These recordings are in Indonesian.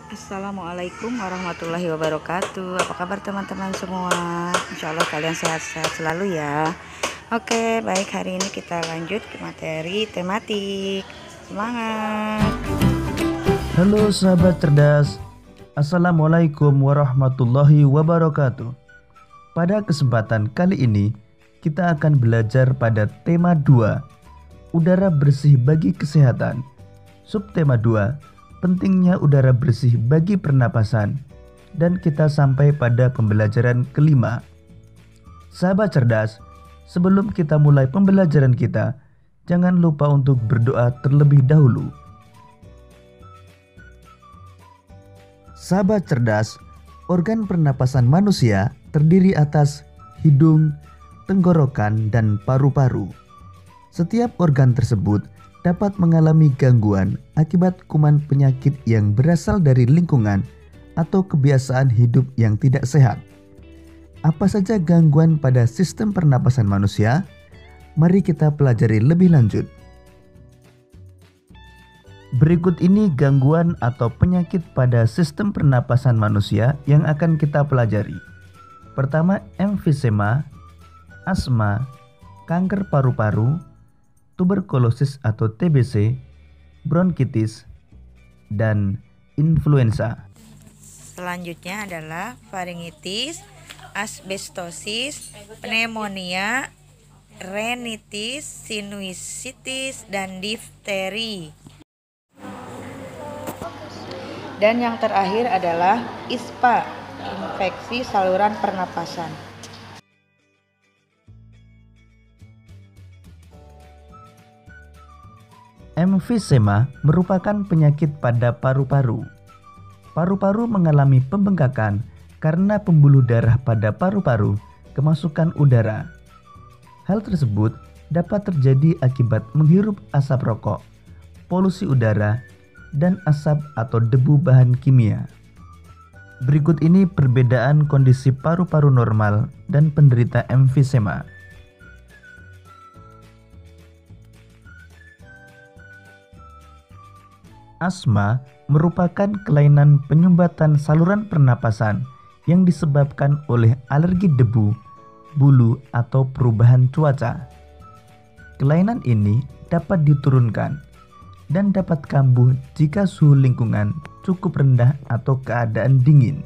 Assalamualaikum warahmatullahi wabarakatuh. Apa kabar teman-teman semua? Insya Allah kalian sehat-sehat selalu ya. Oke, baik, hari ini kita lanjut ke materi tematik. Semangat. Halo sahabat cerdas, Assalamualaikum warahmatullahi wabarakatuh. Pada kesempatan kali ini kita akan belajar pada tema 2, udara bersih bagi kesehatan. Subtema 2, pentingnya udara bersih bagi pernapasan. Dan kita sampai pada pembelajaran kelima. Sahabat cerdas, sebelum kita mulai pembelajaran kita, jangan lupa untuk berdoa terlebih dahulu. Sahabat cerdas, organ pernapasan manusia terdiri atas hidung, tenggorokan, dan paru-paru. Setiap organ tersebut dapat mengalami gangguan akibat kuman penyakit yang berasal dari lingkungan atau kebiasaan hidup yang tidak sehat. Apa saja gangguan pada sistem pernapasan manusia? Mari kita pelajari lebih lanjut. Berikut ini gangguan atau penyakit pada sistem pernapasan manusia yang akan kita pelajari. Pertama, emfisema, asma, kanker paru-paru, tuberkulosis atau TBC, bronkitis, dan influenza. Selanjutnya adalah faringitis, asbestosis, pneumonia, rinitis, sinusitis, dan difteri. Dan yang terakhir adalah ISPA, infeksi saluran pernapasan. Emfisema merupakan penyakit pada paru-paru. Paru-paru mengalami pembengkakan karena pembuluh darah pada paru-paru kemasukan udara. Hal tersebut dapat terjadi akibat menghirup asap rokok, polusi udara, dan asap atau debu bahan kimia. Berikut ini perbedaan kondisi paru-paru normal dan penderita emfisema. Asma merupakan kelainan penyumbatan saluran pernapasan yang disebabkan oleh alergi debu, bulu, atau perubahan cuaca. Kelainan ini dapat diturunkan dan dapat kambuh jika suhu lingkungan cukup rendah atau keadaan dingin.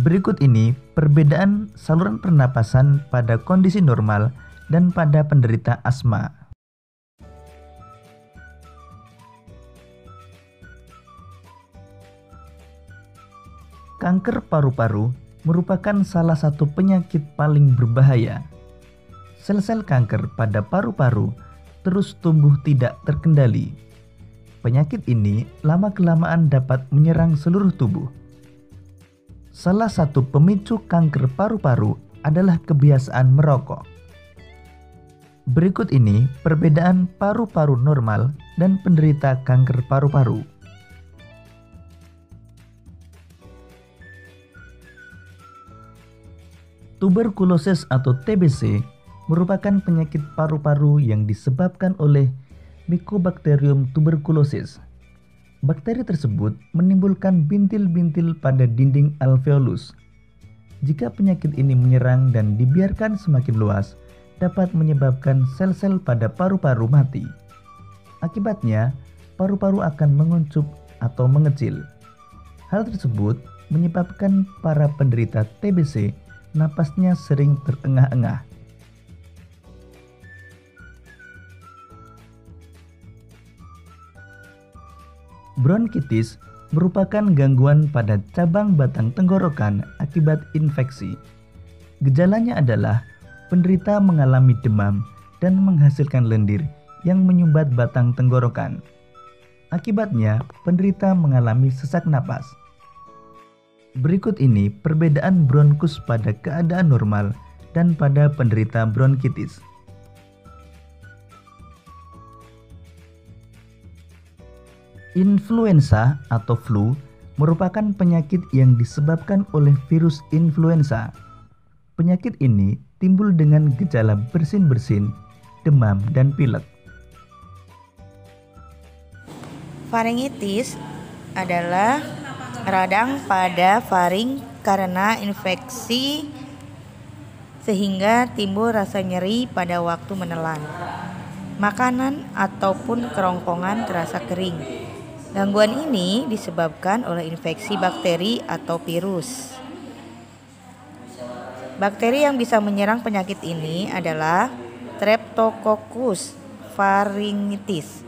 Berikut ini perbedaan saluran pernapasan pada kondisi normal dan pada penderita asma. Kanker paru-paru merupakan salah satu penyakit paling berbahaya. Sel-sel kanker pada paru-paru terus tumbuh tidak terkendali. Penyakit ini lama-kelamaan dapat menyerang seluruh tubuh. Salah satu pemicu kanker paru-paru adalah kebiasaan merokok. Berikut ini perbedaan paru-paru normal dan penderita kanker paru-paru. Tuberkulosis atau TBC merupakan penyakit paru-paru yang disebabkan oleh Mycobacterium tuberculosis. Bakteri tersebut menimbulkan bintil-bintil pada dinding alveolus. Jika penyakit ini menyerang dan dibiarkan semakin luas, dapat menyebabkan sel-sel pada paru-paru mati. Akibatnya, paru-paru akan menguncup atau mengecil. Hal tersebut menyebabkan para penderita TBC napasnya sering terengah-engah. Bronkitis merupakan gangguan pada cabang batang tenggorokan akibat infeksi. Gejalanya adalah penderita mengalami demam dan menghasilkan lendir yang menyumbat batang tenggorokan. Akibatnya, penderita mengalami sesak napas. Berikut ini perbedaan bronkus pada keadaan normal dan pada penderita bronkitis. Influenza atau flu merupakan penyakit yang disebabkan oleh virus influenza. Penyakit ini timbul dengan gejala bersin-bersin, demam, dan pilek. Faringitis adalah radang pada faring karena infeksi sehingga timbul rasa nyeri pada waktu menelan. Makanan ataupun kerongkongan terasa kering. Gangguan ini disebabkan oleh infeksi bakteri atau virus. Bakteri yang bisa menyerang penyakit ini adalah Streptococcus pharyngitis.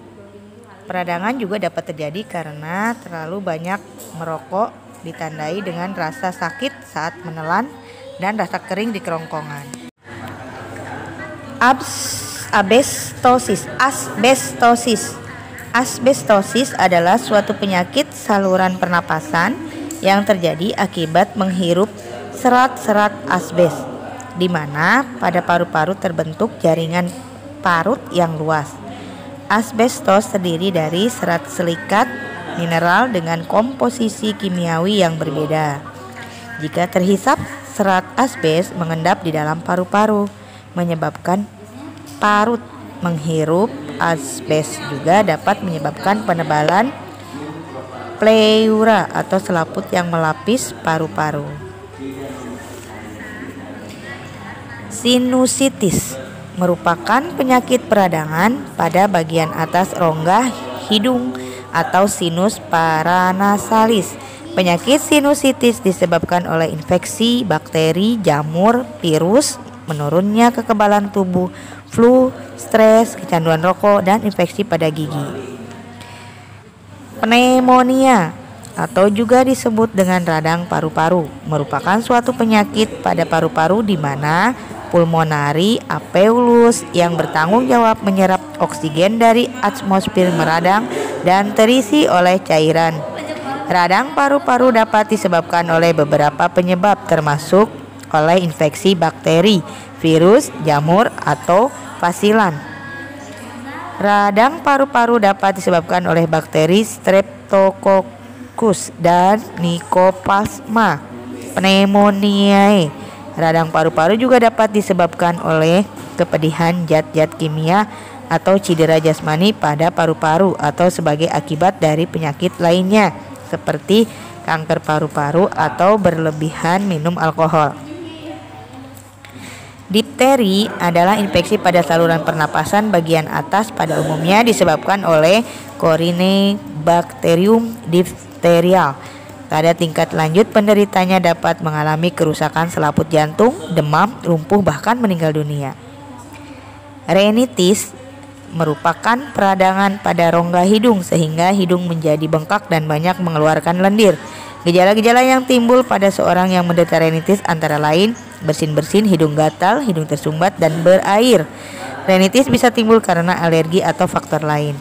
Peradangan juga dapat terjadi karena terlalu banyak merokok, ditandai dengan rasa sakit saat menelan dan rasa kering di kerongkongan. Asbestosis adalah suatu penyakit saluran pernapasan yang terjadi akibat menghirup serat-serat asbes, di mana pada paru-paru terbentuk jaringan parut yang luas. Asbestos terdiri dari serat silikat mineral dengan komposisi kimiawi yang berbeda. Jika terhisap, serat asbes mengendap di dalam paru-paru, menyebabkan parut menghirup. Asbes juga dapat menyebabkan penebalan pleura atau selaput yang melapis paru-paru. Sinusitis merupakan penyakit peradangan pada bagian atas rongga hidung atau sinus paranasalis. Penyakit sinusitis disebabkan oleh infeksi, bakteri, jamur, virus, menurunnya kekebalan tubuh, flu, stres, kecanduan rokok, dan infeksi pada gigi. Pneumonia atau juga disebut dengan radang paru-paru merupakan suatu penyakit pada paru-paru di mana pulmonari alveolus yang bertanggung jawab menyerap oksigen dari atmosfer meradang dan terisi oleh cairan. Radang paru-paru dapat disebabkan oleh beberapa penyebab termasuk oleh infeksi bakteri, virus, jamur, atau basilan. Radang paru-paru dapat disebabkan oleh bakteri Streptococcus dan Mycoplasma pneumoniae. Radang paru-paru juga dapat disebabkan oleh kepedihan zat-zat kimia atau cedera jasmani pada paru-paru atau sebagai akibat dari penyakit lainnya seperti kanker paru-paru atau berlebihan minum alkohol. Difteri adalah infeksi pada saluran pernapasan bagian atas, pada umumnya disebabkan oleh Corynebacterium diphtheria. Pada tingkat lanjut, penderitanya dapat mengalami kerusakan selaput jantung, demam, lumpuh, bahkan meninggal dunia. Rinitis merupakan peradangan pada rongga hidung sehingga hidung menjadi bengkak dan banyak mengeluarkan lendir. Gejala-gejala yang timbul pada seorang yang menderita rinitis antara lain bersin-bersin, hidung gatal, hidung tersumbat, dan berair. Rinitis bisa timbul karena alergi atau faktor lain.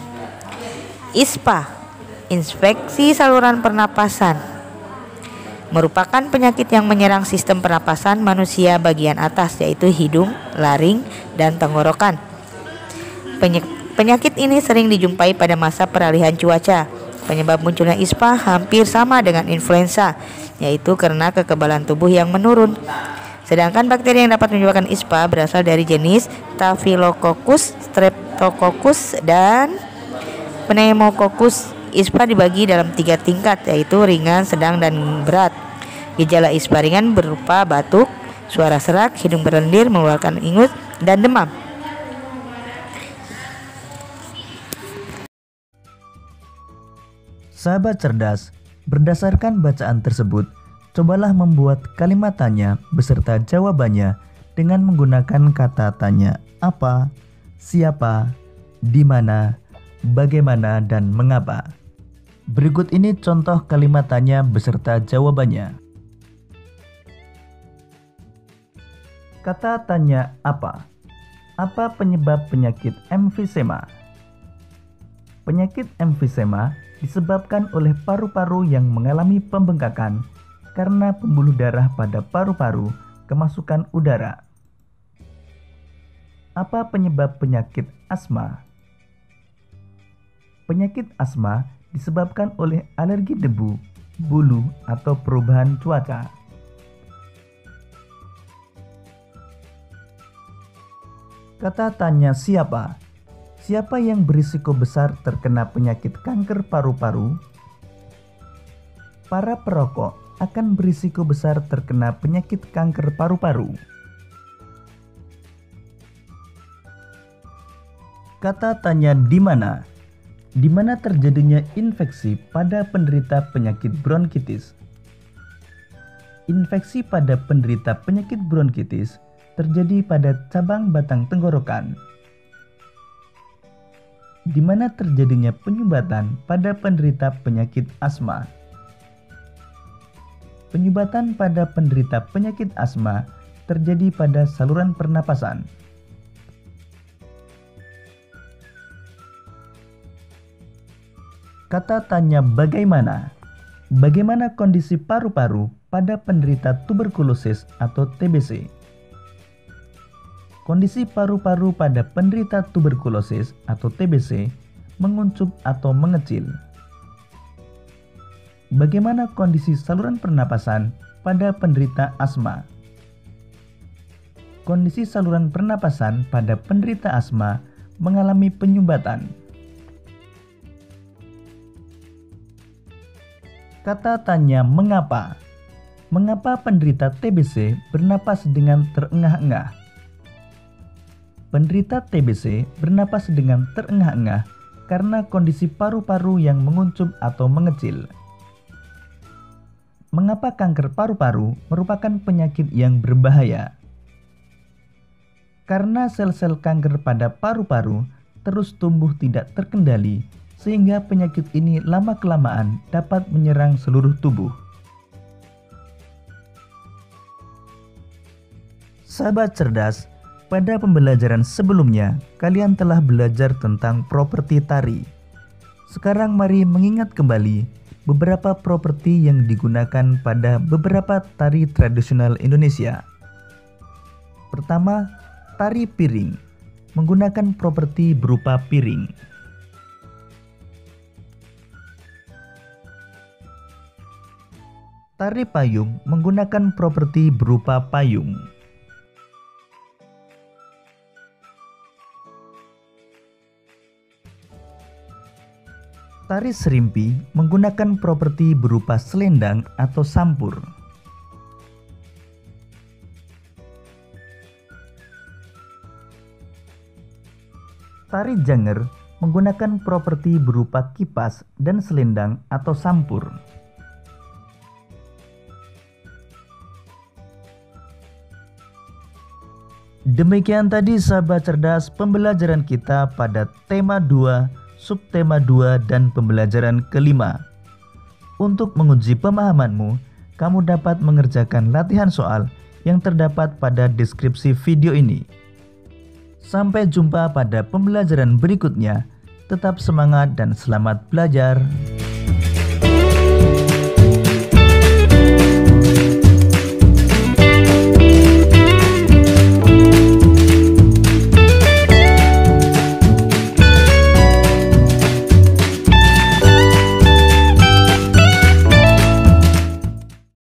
ISPA, infeksi saluran pernapasan, merupakan penyakit yang menyerang sistem pernapasan manusia bagian atas, yaitu hidung, laring, dan tenggorokan. Penyakit ini sering dijumpai pada masa peralihan cuaca. Penyebab munculnya ISPA hampir sama dengan influenza, yaitu karena kekebalan tubuh yang menurun. Sedangkan bakteri yang dapat menyebabkan ISPA berasal dari jenis Staphylococcus, Streptococcus, dan Pneumococcus. ISPA dibagi dalam 3 tingkat, yaitu ringan, sedang, dan berat. Gejala ISPA ringan berupa batuk, suara serak, hidung berlendir, mengeluarkan ingus, dan demam. Sahabat cerdas, berdasarkan bacaan tersebut, cobalah membuat kalimat tanya beserta jawabannya dengan menggunakan kata tanya apa, siapa, di mana, bagaimana, dan mengapa. Berikut ini contoh kalimat tanya beserta jawabannya. Kata tanya apa? Apa penyebab penyakit emfisema? Penyakit emfisema disebabkan oleh paru-paru yang mengalami pembengkakan karena pembuluh darah pada paru-paru kemasukan udara. Apa penyebab penyakit asma? Penyakit asma disebabkan oleh alergi debu, bulu, atau perubahan cuaca. Kata tanya siapa? Siapa yang berisiko besar terkena penyakit kanker paru-paru? para perokok akan berisiko besar terkena penyakit kanker paru-paru. Kata tanya di mana? Di mana terjadinya infeksi pada penderita penyakit bronkitis? Infeksi pada penderita penyakit bronkitis terjadi pada cabang batang tenggorokan. Di mana terjadinya penyumbatan pada penderita penyakit asma? Penyumbatan pada penderita penyakit asma terjadi pada saluran pernapasan. Kata tanya bagaimana? Bagaimana kondisi paru-paru pada penderita tuberkulosis atau TBC? Kondisi paru-paru pada penderita tuberkulosis atau TBC menguncup atau mengecil. Bagaimana kondisi saluran pernapasan pada penderita asma? Kondisi saluran pernapasan pada penderita asma mengalami penyumbatan. Kata tanya mengapa? Mengapa penderita TBC bernapas dengan terengah-engah? Penderita TBC bernapas dengan terengah-engah karena kondisi paru-paru yang menguncup atau mengecil. Mengapa kanker paru-paru merupakan penyakit yang berbahaya? Karena sel-sel kanker pada paru-paru terus tumbuh tidak terkendali, sehingga penyakit ini lama-kelamaan dapat menyerang seluruh tubuh. Sahabat cerdas, pada pembelajaran sebelumnya, kalian telah belajar tentang properti tari. Sekarang mari mengingat kembali beberapa properti yang digunakan pada beberapa tari tradisional Indonesia. Pertama, tari piring, menggunakan properti berupa piring. Tari payung menggunakan properti berupa payung. Tari serimpi menggunakan properti berupa selendang atau sampur. Tari janger menggunakan properti berupa kipas dan selendang atau sampur. Demikian tadi sahabat cerdas pembelajaran kita pada tema 2, subtema 2 dan pembelajaran kelima. Untuk menguji pemahamanmu, kamu dapat mengerjakan latihan soal yang terdapat pada deskripsi video ini. Sampai jumpa pada pembelajaran berikutnya. Tetap semangat dan selamat belajar.